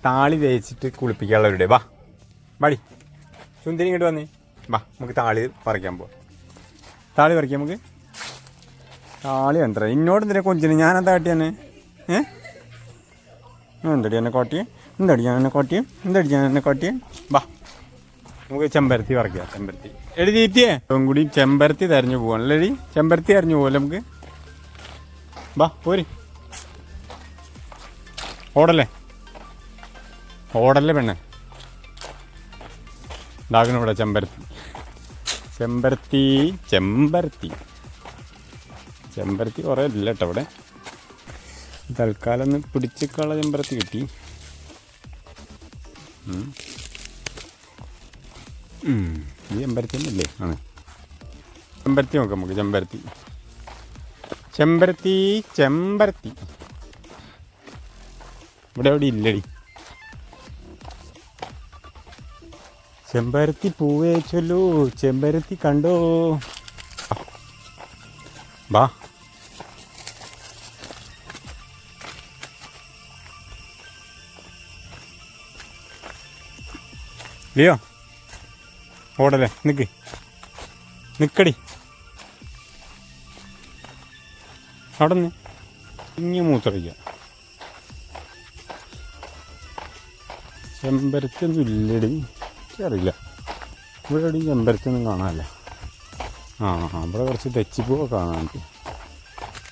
താളി തേച്ചിട്ട് കുളിപ്പിക്കാനുള്ളവരുടെ വാ വാടി സുന്ദരി ഇങ്ങോട്ട് വന്നേ വാ നമുക്ക് താളി പറിക്കാൻ പോവാം. താളി പറിക്കാം നമുക്ക്. താളി എന്താ ഇന്നോട് എന്തിനാ കൊഞ്ചിന് ഞാനെന്താ കാട്ടിയാനെ? എന്തടി എന്നെ കോട്ടിയെ? എന്തടിയാണ് എന്നെ കോട്ടിയെ? എന്തടിയാണ് എന്നെ കോട്ടിയെ? വാ നമുക്ക് ചെമ്പരത്തി പറിക്കാം. ചെമ്പരത്തി എടി തീറ്റിയേ കൂടി ചെമ്പരത്തി തെരഞ്ഞു പോവാണല്ലേ എടി? ചെമ്പരത്തി തെരഞ്ഞു പോവല്ലേ നമുക്ക്? വാ പോര്. ഓടല്ലേ പെണ്ണെ. ഉണ്ടാക്കണം ഇവിടെ ചെമ്പരത്തി കുറേ ഇല്ല കേട്ടോ ഇവിടെ. തൽക്കാലം ഒന്ന് പിടിച്ചിട്ടുള്ള ചെമ്പരത്തി കിട്ടി. ഈ ചെമ്പരത്തി തന്നെ അല്ലേ? ആണ് ചെമ്പരത്തി നോക്കാം നമുക്ക്. ചെമ്പരത്തി ഇവിടെ എവിടെ ഇല്ലടി. ചെമ്പരത്തി പൂവേ ചൊല്ലൂ, ചെമ്പരത്തി കണ്ടോ. വാ ലിയോ ഓടല്ലേ. നിക്കടി അവിടെ നിന്ന് ഇങ്ങ മൂത്രയ്ക്ക. ചെമ്പരത്തി ഒന്നും ഇല്ലടി, അറിയില്ല ഇവിടെ എവിടെയും ചെമ്പരത്തി ഒന്നും കാണാനല്ല. ഇവിടെ കുറച്ച് തെച്ചിപ്പൂവൊക്കെ കാണാൻ എനിക്ക്.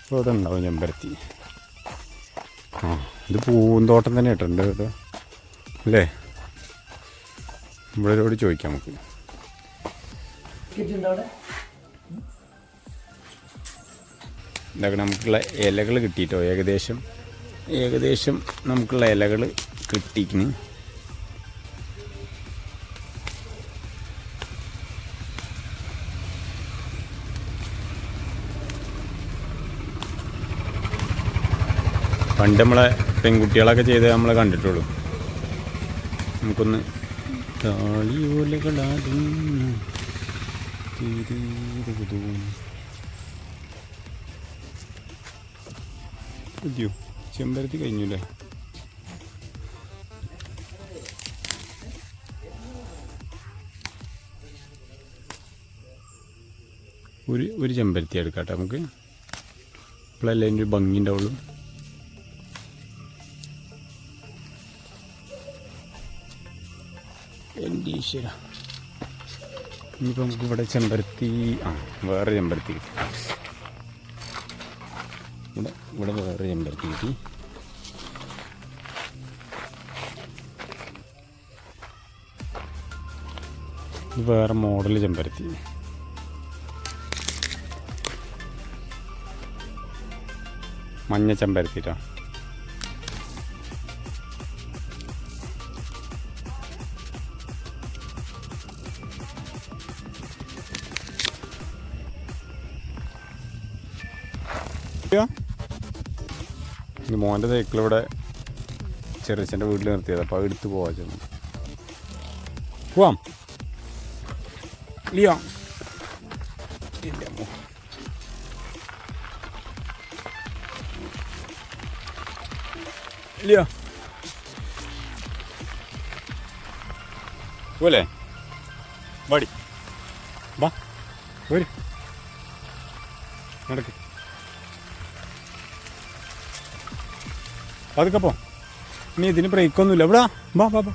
ഇവിടെ ഉണ്ടാവും ചെമ്പരത്തി. ഇത് പൂന്തോട്ടം തന്നെ ഇട്ടുണ്ട് കേട്ടോ അല്ലേ? ഇവിടെ ചോദിക്കാം നമുക്ക്. ഇതൊക്കെ നമുക്കുള്ള ഇലകൾ കിട്ടിയിട്ടോ. ഏകദേശം നമുക്കുള്ള ഇലകൾ കിട്ടിക്കുന്നു. പണ്ട് നമ്മളെ പെൺകുട്ടികളൊക്കെ ചെയ്ത് നമ്മളെ കണ്ടിട്ടുള്ളൂ. നമുക്കൊന്ന് താളിയോലകളാടും അയ്യോ ചെമ്പരത്തി കഴിഞ്ഞല്ലേ? ഒരു ചെമ്പരത്തി എടുക്കാട്ടെ നമുക്ക്. ഇപ്പോഴല്ലേ അതിൻ്റെ ഒരു ഭംഗി ഉണ്ടാവുള്ളൂ. എൻ്റെ ഈശ്വര. ഇനിയിപ്പോൾ നമുക്ക് ഇവിടെ ചെമ്പരത്തി വേറെ ചെമ്പരത്തി കിട്ടി. ഇവിടെ വേറെ ചെമ്പരത്തി കിട്ടി. ഇത് വേറെ മോഡൽ ചെമ്പരത്തി. മഞ്ഞ ചെമ്പരത്തിട്ടോ. ഇനി മോൻ്റെ സൈക്കിളിവിടെ ചെറിയച്ഛൻ്റെ വീട്ടിൽ നിർത്തിയത്. അപ്പോൾ അത് എടുത്ത് പോവാ ചെന്ന് പോവാം. ലിയോ ലിയോ പോലെ വാടി വാ ഒരു നടക്ക്. അതൊക്കെ പോ. ഇനി ഇതിന് ബ്രേക്കൊന്നുമില്ല. ഇവിടെ വാ വാ വാ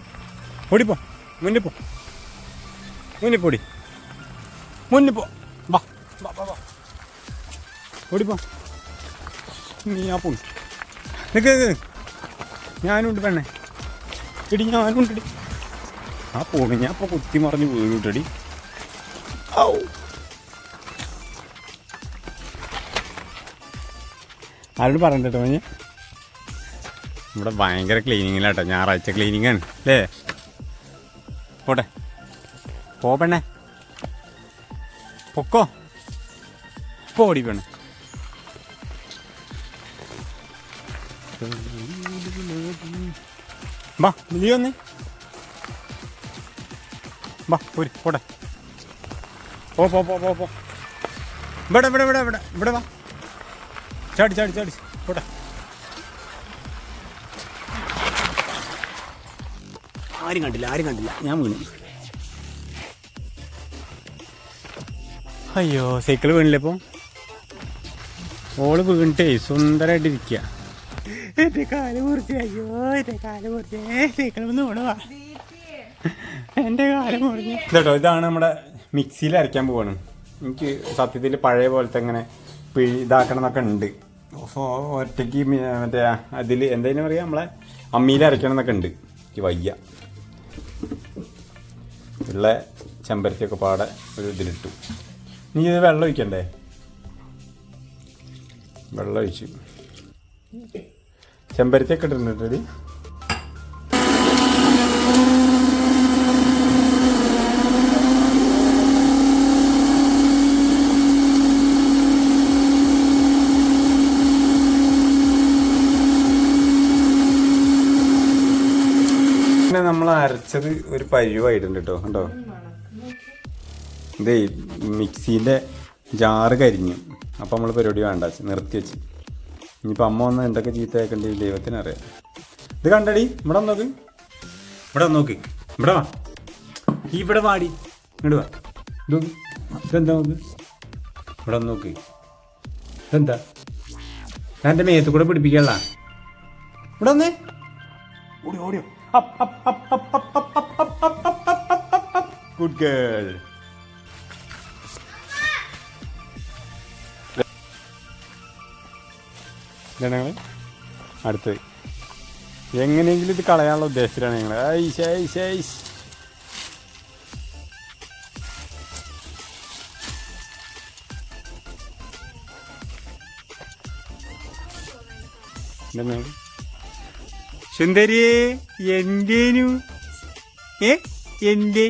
ഓടിപ്പോ. മുന്നിൽ പോടി. മുന്നിൽ പോ. വാ വാ വാ വാ ഓടിപ്പോ. നീ ആ പോയി നിൽക്ക്. ഞാനുണ്ട് പെണ്ണെ. ഇടി ഞാനുണ്ടടി. ആ പോണി ഞാൻ ഇപ്പോൾ കുത്തി മറിഞ്ഞ് വീണിട്ടടി. ഔ ആരോട് പറയണ്ട കേട്ടോ. ഞാൻ ഇവിടെ ഭയങ്കര ക്ലീനിങ്ങിലാട്ടോ. ഞായറാഴ്ച ക്ലീനിങ്ങാണ് അല്ലേ? പോട്ടെ പോ പെണ്ണെ പൊക്കോ. പോടി പെണ്ണെ. വാ നീ വന്നേ. വാ പോരി പോട്ടെ. പോ പോ പോ പോ പോ. ഇവിടെ ഇവിടെ ഇവിടെ ഇവിടെ ഇവിടെ വാ. ചാടി ചാടി ചാടി പോട്ടെ. ആരും കണ്ടില്ല ഞാൻ വീണു. അയ്യോ സൈക്കിൾ വീണില്ലേ ഇപ്പം. ഓള് വീണിട്ടേ സുന്ദരമായിട്ടിരിക്കുക. എൻ്റെ കാല് മുറിച്ച്. അയ്യോ എൻ്റെ കാല് മുറിച്ച്. സൈക്കിൾ ഒന്ന് വീണുവാ. എൻ്റെ കാല് മുറിഞ്ഞു കേട്ടോ. ഇതാണ് നമ്മുടെ മിക്സിയിൽ അരയ്ക്കാൻ പോവാണ്. എനിക്ക് സത്യത്തിൽ പഴയ പോലത്തെ ഇങ്ങനെ ഇതാക്കണം എന്നൊക്കെ ഉണ്ട്. ഒറ്റയ്ക്ക് മറ്റേ അതിൽ എന്തായാലും പറയുക നമ്മളെ അമ്മിയിൽ അരയ്ക്കണം എന്നൊക്കെ ഉണ്ട്. എനിക്ക് വയ്യ. ഉള്ള ചെമ്പരത്തിയൊക്കെ പാടെ ഒരു ഇതിലിട്ടു. നീ ഇത് വെള്ളം ഒഴിക്കണ്ടേ? വെള്ളം ഒഴിച്ചു. ചെമ്പരത്തിയൊക്കെ ഇട്ടിട്ടുണ്ട്. പിന്നെ നമ്മൾ അരച്ചത് ഒരു പരുവായിട്ടുണ്ട് കേട്ടോ. കണ്ടോ, ഇതേ മിക്സീൻ്റെ ജാറ് കരിഞ്ഞു. അപ്പം നമ്മൾ പരിപാടി വേണ്ട, നിർത്തി വെച്ച്. ഇനിയിപ്പോൾ അമ്മ വന്ന് എന്തൊക്കെ ചീത്ത ആക്കേണ്ടി ദൈവത്തിനറിയാം. ഇത് കണ്ടടി, ഇവിടെ നോക്ക്, ഇവിടെ നോക്ക്, ഇവിടെ വാ, ഇവിടെ വാടി, ഇങ്ങോട്ട് വാ. ഇതെന്താ നോക്ക്, ഇവിടെ നോക്ക്. ഇതെന്താ? ഞാൻ എൻ്റെ മേത്ത് കൂടെ പിടിപ്പിക്കാനുള്ള. ഇവിടെ വന്നേ, ഓടിയോ ഓടിയോ. Good girl. ഇതാണ് ഞങ്ങൾ അടുത്തത്. എങ്ങനെയെങ്കിലും ഇത് കളയാനുള്ള ഉദ്ദേശത്തിലാണ് ഞങ്ങൾ. ഐശ് ഐശ് ഐശ്. സുന്ദരിയേ, എന്തേനു എന്തേ?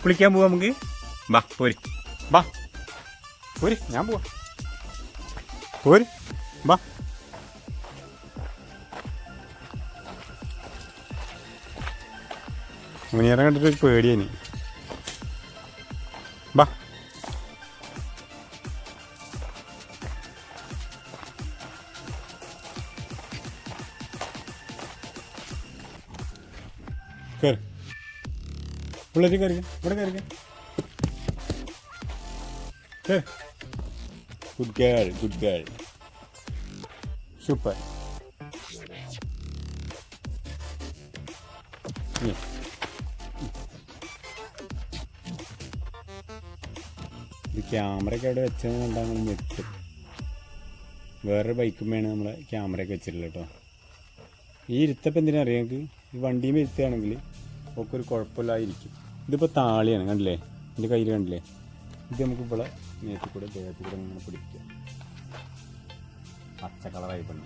കുളിക്കാൻ പോവാ നമുക്ക്. ബാ പോര്, ബാ പോര്, ഞാൻ പോവാ, പോര്, ബാ. മുനിയറെ കണ്ടിട്ടൊരു പേടിയാണ്. ബാ. കയറി ഉള്ളിൽ കയറിക്കാം, ഇവിടെ കയറിക്കാം. Good girl, good girl, super. ഇത് ക്യാമറയൊക്കെ അവിടെ വെച്ചത് കണ്ടാൽ ഞെട്ടും. വേറൊരു ബൈക്കും വേണം നമ്മളെ ക്യാമറയൊക്കെ വെച്ചിട്ടില്ല കേട്ടോ. ഈ ഇരുത്തപ്പം എന്തിനാ അറിയാം നിങ്ങൾക്ക്? ഈ വണ്ടിയും ഇരുത്തുകയാണെങ്കിൽ ഒക്കെ ഒരു കുഴപ്പമില്ലായിരിക്കും. ഇതിപ്പോൾ താളിയാണ്, കണ്ടില്ലേ? എൻ്റെ കയ്യിൽ കണ്ടില്ലേ? ഇത് നമുക്ക് ഇവിടെ നേരത്തെ കൂടെ ദേഹത്തിൽ കൂടെ ഇങ്ങനെ പിടിക്കുക. പച്ച കളറായി പണി.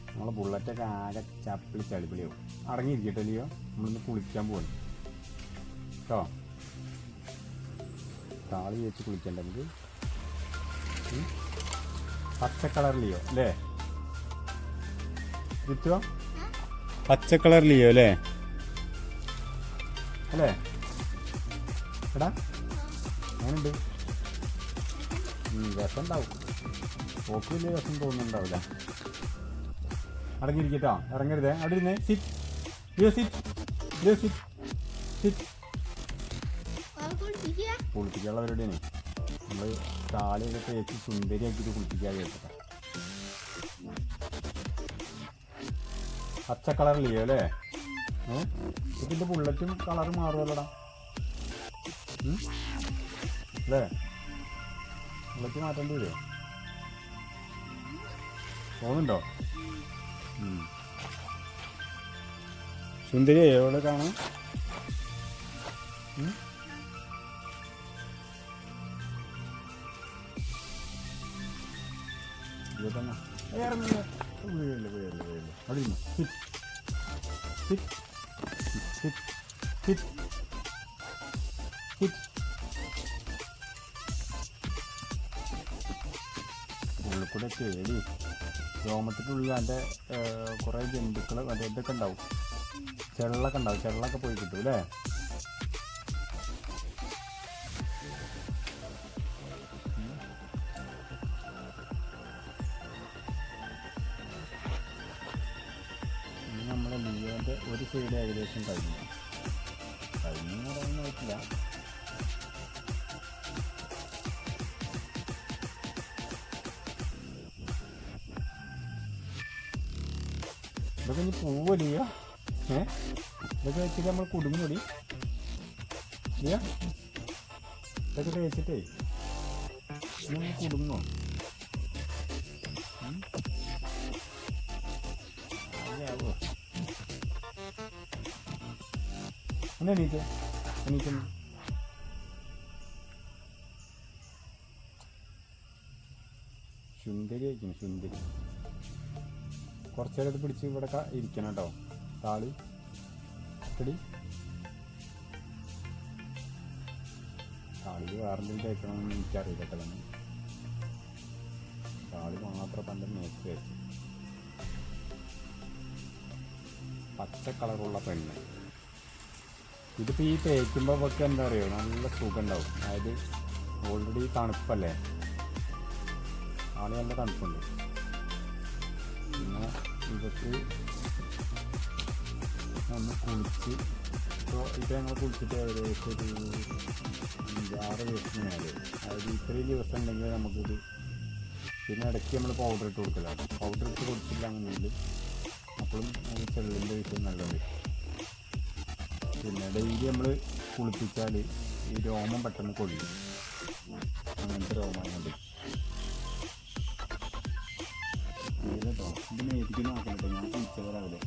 നമ്മളെ ബുള്ളറ്റൊക്കെ ആകെ ചപ്പിളി ചളിപ്പിളിയാവും. അടങ്ങിയിരിക്കട്ടല്ലയോ, നമ്മളിന്ന് കുളിക്കാൻ പോകണം കേട്ടോ. താളി വെച്ച് കുളിക്കണ്ട നമുക്ക്. പച്ച കളറിലെയോ അല്ലേ ഋത്തുവോ? പച്ച കളറിലെയോ അല്ലേ അല്ലേ? എടാ അങ്ങനുണ്ട്. രസം ഉണ്ടാവും. ഓക്ക് വലിയ രസം തോന്നുന്നുണ്ടാവില്ല. അടങ്ങിയിരിക്കട്ടോ, ഇറങ്ങരുതേ. അവിടെ ഇരുന്നേ. Sit, sit, sit, sit. കുളിപ്പിക്കാനുള്ള പരിപാടിയാണ്. നമ്മൾ താളിയൊക്കെ തേച്ച് സുന്ദരിയാക്കിയിട്ട് കുളിപ്പിക്കാതെ കേട്ടോ. പച്ച കളറിലെയോ അല്ലേ? ഇതിൻ്റെ ബുള്ളറ്റും കളറ് മാറുമല്ലോടാ അല്ലേ? ബുള്ളറ്റ് മാറ്റേണ്ടി വരുമോ തോന്നുന്നുണ്ടോ? സുന്ദരിയെ എവിടെ കാണാം? ഉള്ളിൽ കൂടെ കേടി രോമത്തിനുള്ളിൽ അതിൻ്റെ കുറേ ജന്തുക്കൾ മറ്റേ ഇതൊക്കെ ഉണ്ടാവും. ചെള്ളൊക്കെ ഉണ്ടാവും. ചെള്ളൊക്കെ പോയി കിട്ടും അല്ലേ? നമ്മളെ ലിയോൻ്റെ ഇതിൻ്റെ ഒരു സൈഡ് ഏകദേശം കഴിഞ്ഞു എന്ന് പറയാൻ പറ്റില്ല. ഇതൊക്കെ ഇനി പൂവലിയ ഇതൊക്കെ വെച്ചിട്ട് നമ്മൾ കുടുങ്ങി ഇല്ല, ഇതൊക്കെ തേച്ചിട്ടേ നമ്മൾ കുടുങ്ങോ? ആവോ ഒന്ന് എണീറ്റേ, എണീക്കുന്നു. സുന്ദരി ആയിരിക്കുന്നു, സുന്ദരി. കുറച്ചേരത്ത് പിടിച്ച് ഇവിടെ ഇരിക്കണം കേട്ടോ. താളി എടി, താളിൽ വേറെന്തെങ്കിലും തേക്കണമെന്ന് എനിക്കറിയില്ല കേട്ടോ. താളി മാത്രം പണ്ട് മേക്ക് വെച്ചു. പച്ച കളറുള്ള പെണ്ണ്. ഇതിപ്പോൾ ഈ തേക്കുമ്പോൾ ഒക്കെ എന്താ പറയുക, നല്ല സുഖം ഉണ്ടാവും. അതായത് ഓൾറെഡി തണുപ്പല്ലേ, താളി നല്ല തണുപ്പുണ്ട്. പിന്നെ ഇതൊക്കെ ഒന്ന് കുളിച്ച്, ഇപ്പോൾ ഇത് ഞങ്ങൾ കുളിച്ചിട്ട് ഏകദേശം ഒരു 5-6 ദിവസത്തിന് മേലെ. അതായത് ഇത്രയും ദിവസം ഉണ്ടെങ്കിൽ നമുക്കിത്, പിന്നെ ഇടയ്ക്ക് നമ്മൾ പൗഡർ ഇട്ട് കൊടുക്കലാണ്. പൗഡർ ഇട്ട് കൊടുത്തില്ല എന്നുണ്ടെങ്കിൽ അപ്പോഴും ചെള്ളിൻ്റെ വിഷയം നല്ലത്. പിന്നെ ഡെയിലി നമ്മൾ കുളിപ്പിച്ചാൽ ഈ രോമം പെട്ടെന്ന് കൊള്ളും. അങ്ങനത്തെ രോമങ്ങളുണ്ട്. കേട്ടോ, ഇത് മേടിക്ക് നോക്കണം കേട്ടോ. ഞാൻ കുളിച്ചത് രാവിലെ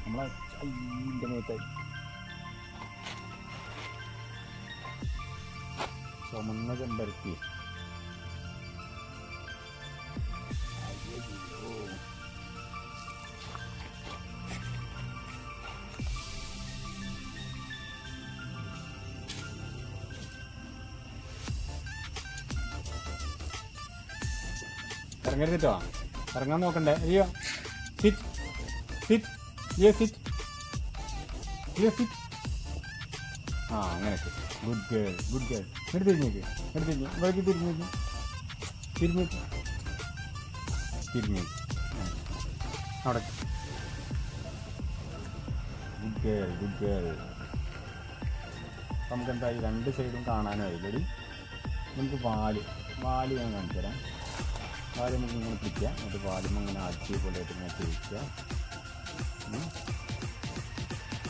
നമ്മളെ ഇതിൻ്റെ മേത്തായി ചുമന്ന ചെമ്പരത്തി. ഇറങ്ങരുതിട്ടോ, ഇറങ്ങാൻ നോക്കണ്ടേ. അയ്യോ, സിറ്റ് സിറ്റ് സിറ്റ് സിറ്റ്. ആ അങ്ങനെ. Good girl, good girl. എടുത്ത് തിരിഞ്ഞേക്ക്, എടുത്ത് തിരിഞ്ഞ് ഇവിടേക്ക് തിരിഞ്ഞേക്ക്, തിരിഞ്ഞേക്ക്, തിരിഞ്ഞേക്ക്. അവിടെ ഗുഡ് ഗേൾ, ഗുഡ് ഗേൾ. നമുക്കെന്തായി, 2 സൈഡും കാണാനായി. ഇല്ലടി, നമുക്ക് വാല് ഞാൻ കാണിച്ചു തരാം. വാല് നമുക്ക് ഇങ്ങനെ പിടിക്കുക, എന്നിട്ട് വാലും അങ്ങനെ ആഴ്ച പോലെ ആയിട്ട് ഇങ്ങനെ തേക്കുക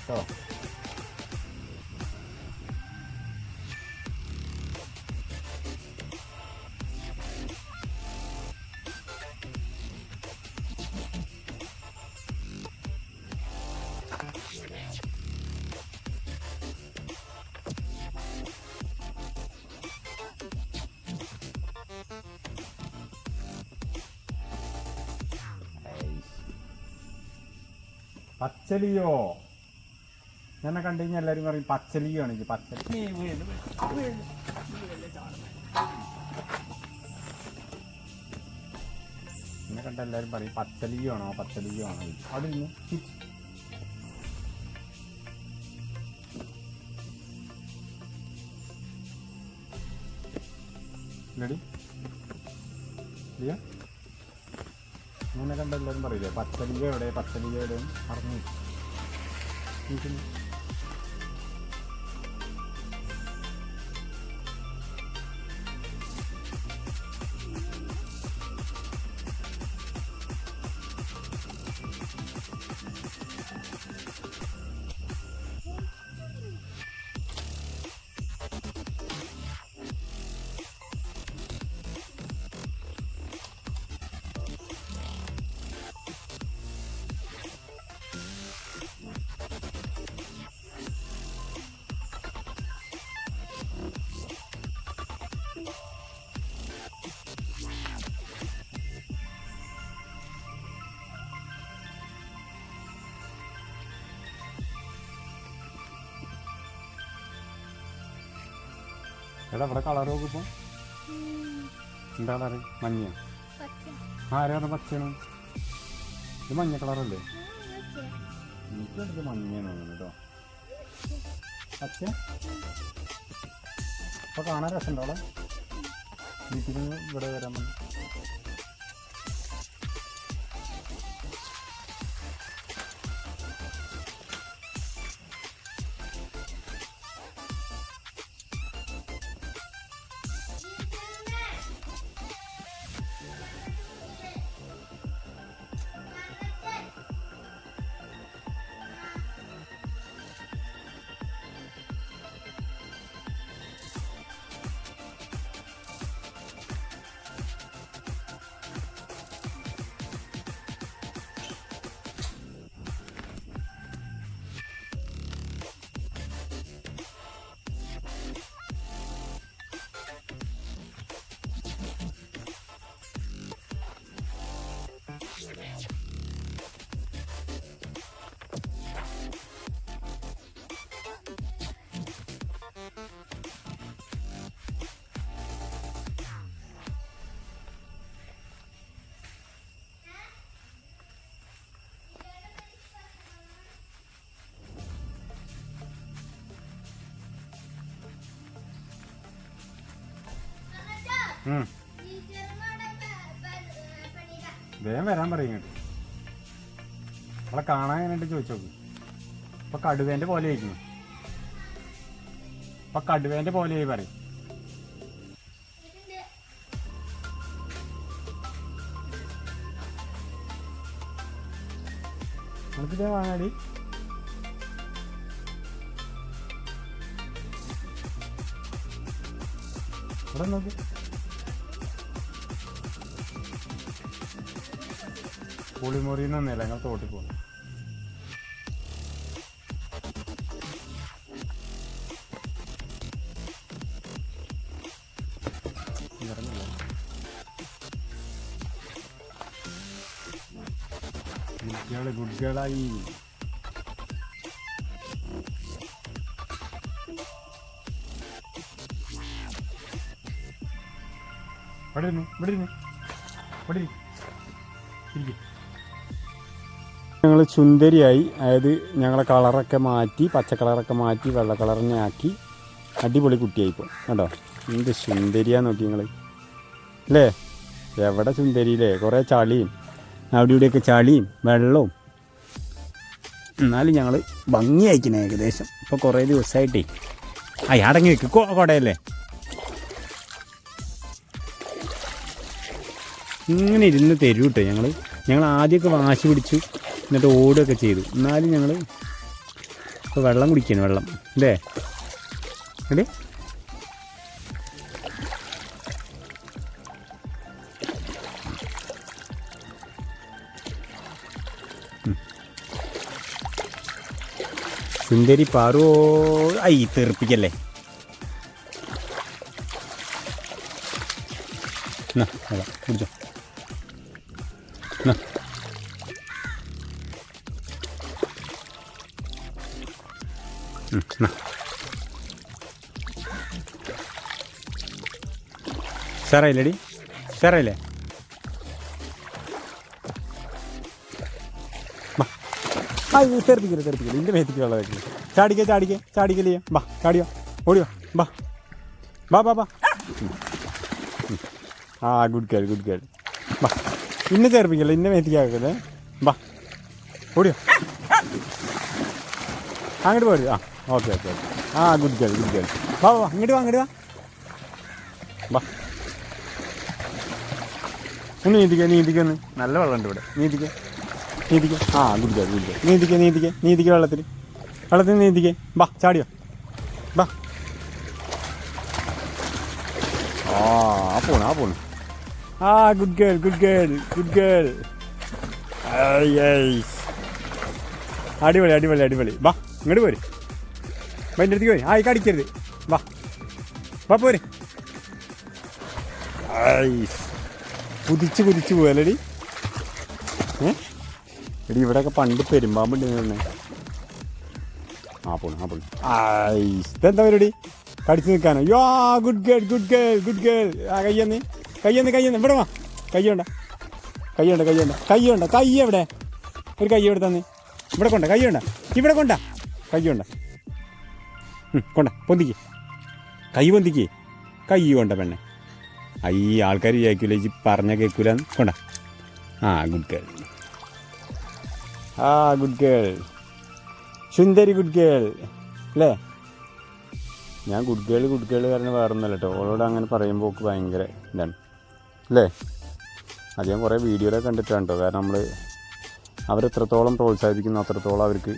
കേട്ടോ. പച്ചലിയോ, എന്നെ കണ്ടു കഴിഞ്ഞാൽ എല്ലാവരും പറയും പച്ചലിയോ ആണ്. പച്ചലി എന്നെ കണ്ട എല്ലാവരും പറയും പച്ചലിയോ ആണോ, പച്ചലിയോ ആണോ. അവിടെ നിന്ന് ഇല്ലടി, അങ്ങനെ കണ്ട എല്ലാവരും പറയില്ലേ പച്ചലിയ എവിടെ, പച്ചലിയ എവിടെയും അറിഞ്ഞു നിൽക്കുന്നു. എടാ ഇവിടെ കളർ നോക്കിപ്പോൾ എന്താ കളറ്? മഞ്ഞ. ആരാണ് പച്ചയാണ്? ഇത് മഞ്ഞ കളറല്ലേ? എനിക്കെടുത്ത് മഞ്ഞയാണ് കേട്ടോ. പച്ച അപ്പോൾ കാണാൻ രസമുണ്ടോ അവിടെ? വീട്ടിൽ നിന്ന് ഇവിടെ വരാൻ വേഗം വരാൻ പറയും അവളെ കാണാൻ എങ്ങനെയുണ്ട് ചോദിച്ചു നോക്ക്. ഇപ്പൊ കടുവേന്റെ പോലെ ആയിരിക്കും. ഇപ്പൊ കടുവേന്റെ പോലെയായി പറയും. നമുക്കിതേ വാങ്ങാടി. ഇവിടെ നോക്ക്. പുളിമുറിയിൽ നിന്നല്ല ഞങ്ങൾ തോട്ടിൽ പോകുന്നു. ഗുഡ്കളായി ഞങ്ങൾ ചുന്ദരിയായി. അതായത് ഞങ്ങളെ കളറൊക്കെ മാറ്റി, പച്ച കളറൊക്കെ മാറ്റി വെള്ള കളറിനെ ആക്കി അടിപൊളി കുട്ടിയായിപ്പോൾ കേട്ടോ. എന്ത് സുന്ദരിയാന്ന് നോക്കി നിങ്ങൾ അല്ലേ? എവിടെ സുന്ദരിയില്ലേ? കുറേ ചളിയും അവിടെ ഇവിടെയൊക്കെ ചളിയും വെള്ളവും. എന്നാലും ഞങ്ങൾ ഭംഗിയായിക്കണേ ഏകദേശം. ഇപ്പോൾ കുറേ ദിവസമായിട്ടേ അടങ്ങി വെക്കും കുടയല്ലേ. ഇങ്ങനെ ഇരുന്ന് തരൂ കേട്ടോ. ഞങ്ങൾ ആദ്യമൊക്കെ വാശി പിടിച്ചു, എന്നിട്ട് ഓടുകയൊക്കെ ചെയ്തു. എന്നാലും ഞങ്ങൾ ഇപ്പോൾ വെള്ളം കുടിക്കണം. വെള്ളം അല്ലേ അല്ലേ? സുന്ദരി പാറോ ഐ തെറിപ്പിക്കല്ലേ. കുടിച്ചോ. സാറായില്ലേടി? സാറായില്ലേ? തെറിപ്പിക്കില്ല ഇതിൻ്റെ മേത്തേക്ക് വെള്ളം വെക്കില്ല. ചാടിക്കല്ലേ. ബാ ചാടിയോ, ഓടിയോ, ബാ ബാ ബാ ബാ. ആ ഗുഡ് ഗേൾ ബാ. ഇന്നെ ചേർപ്പിക്കല്ലേ, ഇന്നെ മേത്തേക്ക് ആക്കല്ലേ. ബാ ഓടിയോ, അങ്ങോട്ട് പോരും. ഓക്കെ. ആ ഗുഡ് ഗേൾ വാ ഇങ്ങോട്ട് വാ ബാ. ഒന്ന് നീന്തിക്കൊന്ന്. നല്ല വെള്ളമുണ്ട് ഇവിടെ. നീന്തിക്ക. ആ ഗുഡ് ഗേൾ നീന്തിക്ക വെള്ളത്തിൽ നീന്തിക്കേ. ബാ ചാടിയോ, ബാ. ആ പോണു. ആ ഗുഡ് ഗേൾ. അടിപൊളി. ബാ ഇങ്ങോട്ട് പോര്. എൻ്റെ അടുത്തേക്ക് പോര്. ഈ കടിക്കരുത്. ബാ പോര്. കുതിച്ച് പോയല്ലേടി. എടി ഇവിടെയൊക്കെ പണ്ട് പെരുമ്പാമ്പുണ്ട് തന്നെ. പോണു. ഇതെന്താ പരിപാടി? കടിച്ചു നിൽക്കാനോ? യോ ഗുഡ് ഗേൾ. കയ്യൊന്ന് ഇവിടെ വാ. കയ്യുണ്ട. കൈ എവിടെ? ഒരു കൈ എവിടെ തന്നെ? ഇവിടെ കൊണ്ട. ഇവിടെ കൊണ്ട. കൊണ്ട. പൊന്തിക്ക്. കൈ കൊണ്ട പെണ്ണെ. ആൾക്കാർ വിചാരിക്കൂല ഇജ്ജ് പറഞ്ഞ കേൾക്കൂല. കൊണ്ട. Good girl. സുന്ദരി ഗുഡ് ഗേൾ അല്ലേ? ഞാൻ ഗുഡ് ഗേൾ കാരണം വേറെ ഒന്നല്ല കേട്ടോ. അവളോട് അങ്ങനെ പറയുമ്പോൾ ഭയങ്കര ഇതാണ് അല്ലേ? അത് ഞാൻ കുറേ വീഡിയോയിലൊക്കെ കണ്ടിട്ടാണ് കേട്ടോ. കാരണം അവരെത്രത്തോളം പ്രോത്സാഹിപ്പിക്കുന്നു അത്രത്തോളം അവർക്ക്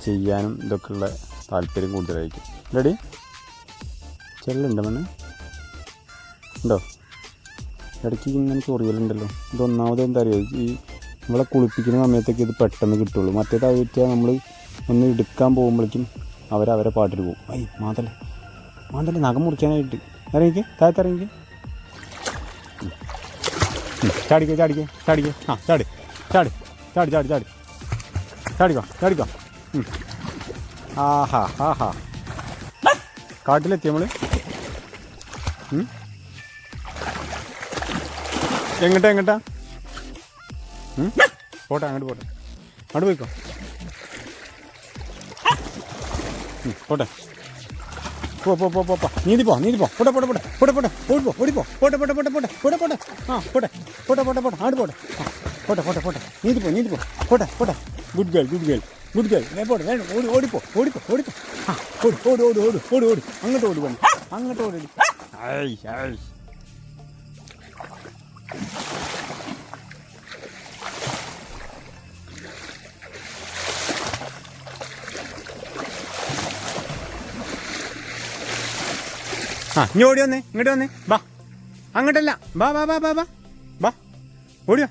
ചെയ്യാനും ഇതൊക്കെയുള്ള താല്പര്യം കൂടുതലായിരിക്കും. റെഡി? ചെല്ലുണ്ടോ മണ്ണ് ഉണ്ടോ? ഇടയ്ക്ക് ഇങ്ങനെ ചൊറിയലുണ്ടല്ലോ. ഇതൊന്നാമത് എന്താ അറിയുമോ, ഈ നമ്മളെ കുളിപ്പിക്കുന്ന സമയത്തൊക്കെ ഇത് പെട്ടെന്ന് കിട്ടുള്ളൂ. മറ്റേതായിട്ട് നമ്മൾ ഒന്ന് എടുക്കാൻ പോകുമ്പോഴേക്കും അവരെ പാട്ടിൽ പോകും. മാതല്ലേ നഖം മുറിക്കാനായിട്ട്. താഴത്തിറങ്ങിക്ക്. ചാടിക്കോ ചാടിക്കോ ചാടിക്കോ ആ ചാടി ചാടി ചാടി ചാടി ചാടി ചാടിക്കോ ചാടിക്കോ ആഹാ ആഹാ കാട്ടിലെത്തി നമ്മൾ എങ്ങട്ടാ എങ്ങട്ടാ പോട്ടെ അങ്ങോട്ട് പോട്ടെ അങ്ങോട്ട് പോയിക്കോ പോട്ടെ പോ നീന്തി പോ പോട്ടെ പോട്ടെ പോട്ടെ പോട്ടെ പോട്ടെ ഓടിപ്പോ ഓടിപ്പോ പോട്ടെ പോട്ടെ പോട്ടെ പോട്ടെ പോട്ടെ പോട്ടെ ആ പോട്ടെ പോട്ടെ പോട്ടെ പോട്ടെ അങ്ങോട്ട് പോട്ടെ ആ പോട്ടെ പോട്ടെ പോട്ടെ നീന്തി പോ പോട്ടെ പോട്ടെ ഗുഡ് ഗേൾ പോട്ടെ വേണം ഓടിപ്പോ ആ ഓടി ഓടി ഓടി ഓടി ഓടി ഓടി അങ്ങോട്ട് ഓടി വേണം അങ്ങോട്ട് ഓടി ആയ് ആയ് ആ ഇനി ഓടി വന്നേ ഇങ്ങോട്ട് വന്നേ ബാ അങ്ങോട്ടല്ല ബാ ബാ ബാ ബാ ബാ ബാ ഓടിയോ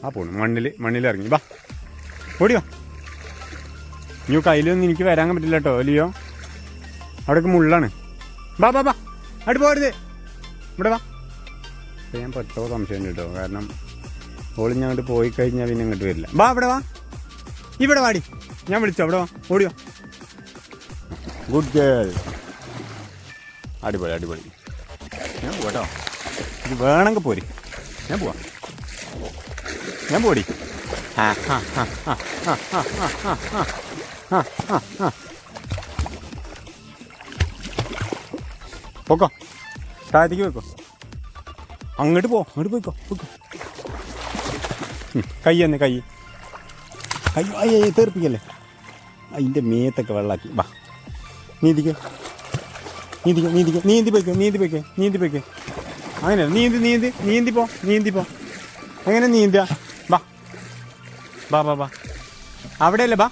ആ പോണു മണ്ണിലിറങ്ങി ബാ ഓടിയോ ഇനി കയ്യിലൊന്നും എനിക്ക് വരാൻ പറ്റില്ല കേട്ടോ ലിയോ അവിടേക്ക് മുള്ളാണ് ബാ ബാ ബാ അവിടെ പോരുത് ഇവിടെ വാ ഞാൻ പെട്ടോ സംശയം കേട്ടോ കാരണം ഓളി ഞാൻ അങ്ങോട്ട് പോയി കഴിഞ്ഞാൽ പിന്നെ ഇങ്ങോട്ട് വരില്ല ബാ ഇവിടെ വാ ഇവിടെ വാടി ഞാൻ വിളിച്ചോ അവിടെ വാ ഓടിയോ ഗുഡ് ഗേൾ അടിപൊളി ഞാൻ പോട്ടോ ഇത് വേണമെങ്കിൽ പോരി ഞാൻ പോടി പോക്കോ താഴത്തേക്ക് പോയിക്കോ അങ്ങോട്ട് പോയിക്കോ കൈ അയ്യോ തീർപ്പിക്കല്ലേ അതിൻ്റെ മേത്തൊക്കെ വെള്ളാക്കി വാ നീന്തിക്കോ നീന്തി പോയിക്കോ അങ്ങനെ നീന്തിപ്പോ എങ്ങനെ നീന്തുക ബാ അവിടെയല്ലേ ബാ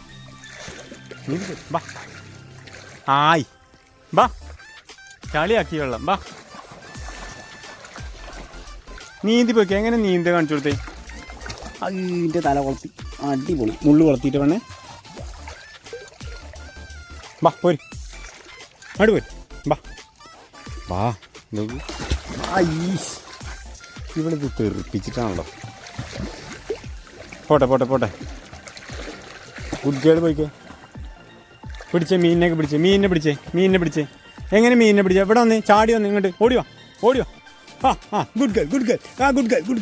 നീന്തി ബാ ആയി ബാ ചളിയാക്കി വെള്ളം ബാ നീന്തി പോയിക്കോ എങ്ങനെ നീന്ത കാണിച്ചു കൊടുത്തേ അതിൻ്റെ തല കൊളത്തി അടിപൊളി മുള്ളു കൊളത്തിയിട്ട് വേണേ ബാ പോര് അങ്ങോട്ട് പോര് ബാ ഇവളിത് തെറിപ്പിച്ചിട്ടാണല്ലോ പോട്ടെ ഗുഡ് ഗേൾ പോയിക്കോ പിടിച്ചേ മീനിനെ പിടിച്ചേ എങ്ങനെ മീനിനെ പിടിച്ചേ ഇവിടെ വന്നേ ചാടി വന്ന് ഇങ്ങോട്ട് ഓടിയോ ആ ഗുഡ്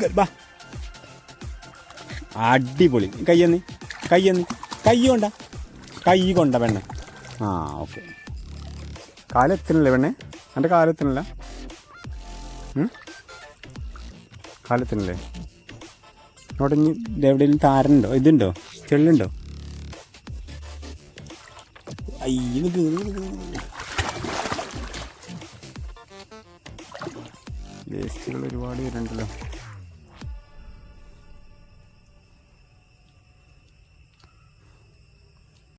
ഗേൾ ബാ അടിപൊളി കൈ കൊണ്ട പെണ്ണെ ആ ഓക്കെ കാലെത്തണില്ലേ പെണ്ണെ എൻ്റെ കാലെത്തണില്ല കാലെത്തണില്ലേ അവിടെ ഇനി എവിടെയെങ്കിലും താരനുണ്ടോ ഇതുണ്ടോ ചെള്ളുണ്ടോ വേസ്റ്റുകൾ ഒരുപാട് വരുന്നുണ്ടല്ലോ